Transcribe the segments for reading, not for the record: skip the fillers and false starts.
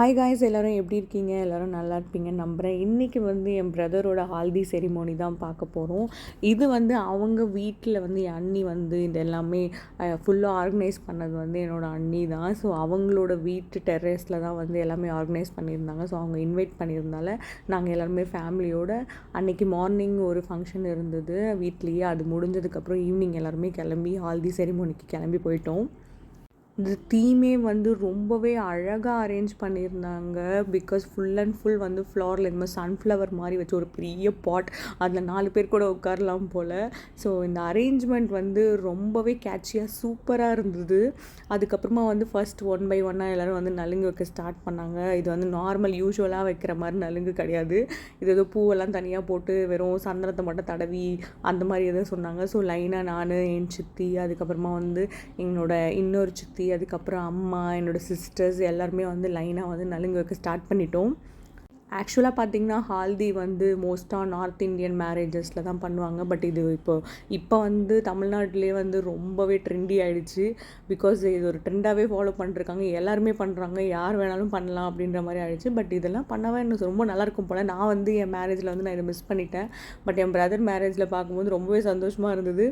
Hi guys, எல்லோரும் எப்படி இருக்கீங்க? எல்லோரும் நல்லா இருப்பீங்கன்னு நம்புகிறேன். இன்றைக்கி என் பிரதரோட ஹால்தி செரிமோனி தான் பார்க்க போகிறோம். இது அவங்க வீட்டில் என் அண்ணி இது எல்லாமே ஃபுல்லாக ஆர்கனைஸ் பண்ணது என்னோடய அண்ணி தான். ஸோ அவங்களோட வீட்டு டெரஸில் தான் எல்லாமே ஆர்கனைஸ் பண்ணியிருந்தாங்க. ஸோ அவங்க இன்வைட் பண்ணியிருந்தால நாங்கள் எல்லாருமே ஃபேமிலியோடு அன்றைக்கி மார்னிங் ஒரு ஃபங்க்ஷன் இருந்தது வீட்லேயே. அது முடிஞ்சதுக்கப்புறம் ஈவினிங் எல்லாருமே கிளம்பி ஹால்தி செரிமோனிக்கு கிளம்பி போயிட்டோம். இந்த தீமே ரொம்பவே அழகாக அரேஞ்ச் பண்ணியிருந்தாங்க. பிகாஸ் ஃபுல் அண்ட் ஃபுல் ஃப்ளாரில் இந்த மாதிரி சன்ஃப்ளவர் மாதிரி வச்சு ஒரு பெரிய பாட், அதில் 4 பேர் கூட உட்காரலாம் போல். ஸோ இந்த அரேஞ்ச்மெண்ட் ரொம்பவே கேட்சியாக சூப்பராக இருந்தது. அதுக்கப்புறமா ஃபர்ஸ்ட் 1 by 1 எல்லோரும் நலுங்கு வைக்க ஸ்டார்ட் பண்ணாங்க. இது நார்மல் யூஸ்வலாக வைக்கிற மாதிரி நலுங்கு கிடையாது. இது ஏதோ பூவெல்லாம் தனியாக போட்டு வெறும் சந்தனத்தை மட்டும் தடவி அந்த மாதிரி எதோ சொன்னாங்க. ஸோ லைனாக நான், என் சித்தி, அதுக்கப்புறமா என்னோட இன்னொரு சித்தி, அதுக்கப்புறம் அம்மா, என்னோடய சிஸ்டர்ஸ் எல்லாருமே லைனாக நலுங்கு வைக்க ஸ்டார்ட் பண்ணிட்டோம். ஆக்சுவலாக பார்த்திங்கன்னா ஹால்தி மோஸ்ட்டாக நார்த் இந்தியன் மேரேஜஸில் தான் பண்ணுவாங்க. பட் இது இப்போ தமிழ்நாட்டிலே ரொம்பவே ட்ரெண்டி ஆகிடுச்சு. பிகாஸ் இது ஒரு ட்ரெண்டாகவே ஃபாலோ பண்ணிருக்காங்க, எல்லாருமே பண்ணுறாங்க, யார் வேணாலும் பண்ணலாம் அப்படின்ற மாதிரி ஆகிடுச்சு. பட் இதெல்லாம் பண்ணவே எனக்கு ரொம்ப நல்லாயிருக்கும் போல். நான் என் மேரேஜில் நான் இதை மிஸ் பண்ணிட்டேன். பட் என் பிரதர் மேரேஜில் பார்க்கும்போது ரொம்பவே சந்தோஷமாக இருந்தது.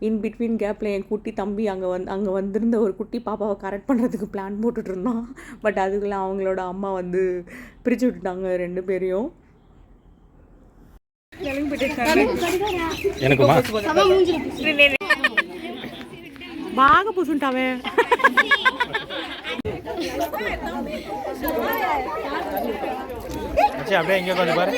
இன் பிட்வீன் கேப்பில் என் குட்டி தம்பி அங்கே வந்திருந்த ஒரு குட்டி பாப்பாவை கரெக்ட் பண்ணுறதுக்கு பிளான் போட்டுட்டு இருந்தான். பட் அதுக்குள்ளே அவங்களோட அம்மா பிரித்து விட்டுட்டாங்க 2 பேரையும். బాగా పూసుంటావే. அப்படியே இங்கே கொஞ்சம் பாரு.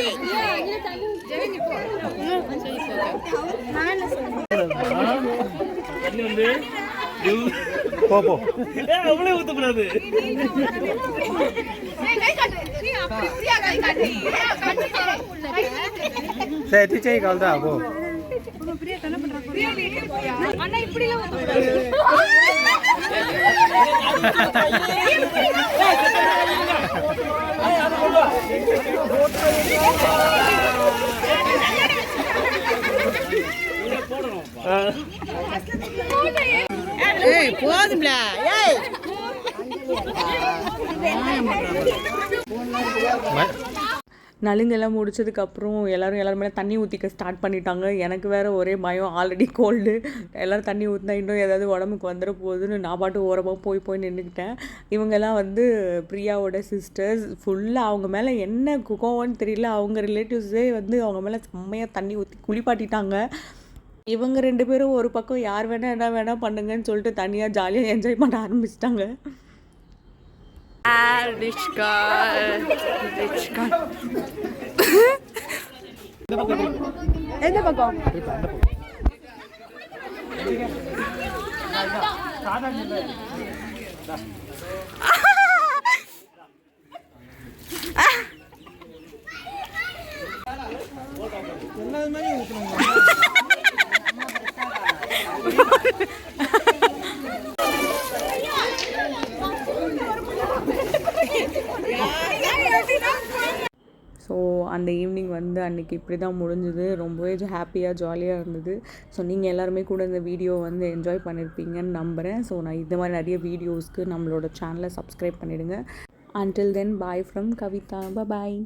போ போ, அவ்வளோ ஊத்தக்கூடாது. சரி டீச்சர் கால்தா போ. போதும்ல. நலுங்கெல்லாம் முடிச்சதுக்கப்புறம் எல்லாரும் மேலே தண்ணி ஊற்றிக்க ஸ்டார்ட் பண்ணிட்டாங்க. எனக்கு வேறு ஒரே பயம், ஆல்ரெடி கோல்டு. எல்லோரும் தண்ணி ஊற்றினா இன்னும் ஏதாவது உடம்புக்கு வந்துட போகுதுன்னு நான் பாட்டு ஓரமாக போய் நின்றுக்கிட்டேன். இவங்கெல்லாம் பிரியாவோட சிஸ்டர்ஸ் ஃபுல்லாக அவங்க மேலே என்ன கோவம்னு தெரியல, அவங்க ரிலேட்டிவ்ஸே அவங்க மேலே செம்மையாக தண்ணி ஊற்றி குளிப்பாட்டிட்டாங்க. இவங்க 2 பேரும் ஒரு பக்கம் யார் வேணால் என்ன வேணால் பண்ணுங்கன்னு சொல்லிட்டு தனியாக ஜாலியாக என்ஜாய் பண்ண ஆரம்பிச்சிட்டாங்க. எந்த பக்கம்? ஸோ அந்த ஈவினிங் அன்றைக்கி இப்படி தான் முடிஞ்சுது. ரொம்பவே ஹாப்பியாக ஜாலியாக இருந்தது. ஸோ நீங்கள் எல்லாருமே கூட இந்த வீடியோ என்ஜாய் பண்ணியிருப்பீங்கன்னு நம்புகிறேன். ஸோ நான் இது மாதிரி நிறைய வீடியோஸ்க்கு நம்மளோட சேனலை சப்ஸ்கிரைப் பண்ணிவிடுங்க. Until then, bye from Kavita. Bye-bye.